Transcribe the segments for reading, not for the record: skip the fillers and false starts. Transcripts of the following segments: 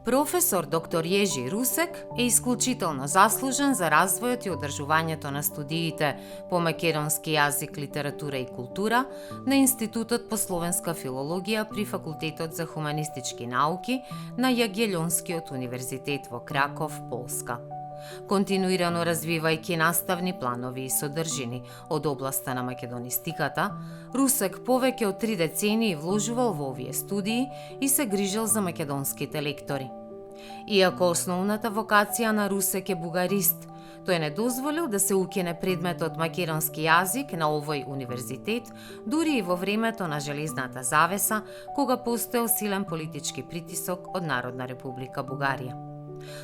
Професор доктор Јежи Русек е исклучително заслужен за развојот и одржувањето на студиите по македонски јазик, литература и култура на Институтот по словенска филологија при Факултетот за хуманистички науки на Јагелонскиот универзитет во Краков, Полска. Континуирано развивајќи наставни планови и содржини од областа на македонистиката, Русек повеќе од 3 децении вложувал во овие студии и се грижел за македонските лектори. Иако основната вокација на Русек е бугарист, тој не дозволил да се укине предметот македонски јазик на овој универзитет, дури и во времето на железната завеса, кога постоел силен политички притисок од Народна република Бугарија.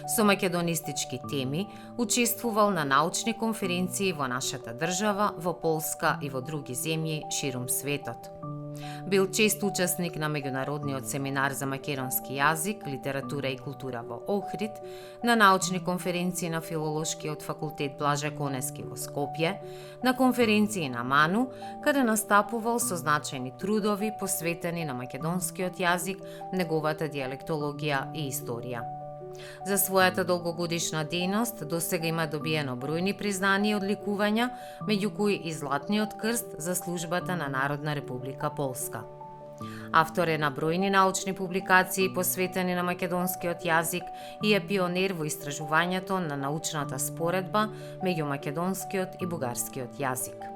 Со македонистички теми учествувал на научни конференции во нашата држава, во Полска и во други земји ширум светот. Бил чест учесник на меѓународниот семинар за македонски јазик, литература и култура во Охрид, на научни конференции на Филолошкиот факултет Блаже Конески во Скопје, на конференции на МАНУ, каде настапувал со значајни трудови посветени на македонскиот јазик, неговата дијалектологија и историја. За својата долгогодишна дејност досега има добиено бројни признани и одликувања, меѓу кои и Златниот крст за службата на Народна република Полска. Автор е на бројни научни публикации посветени на македонскиот јазик и е пионер во истражувањето на научната споредба меѓу македонскиот и бугарскиот јазик.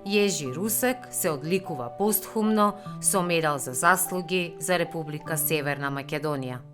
Јежи Русек се одликува постхумно со медал за заслуги за Република Северна Македонија.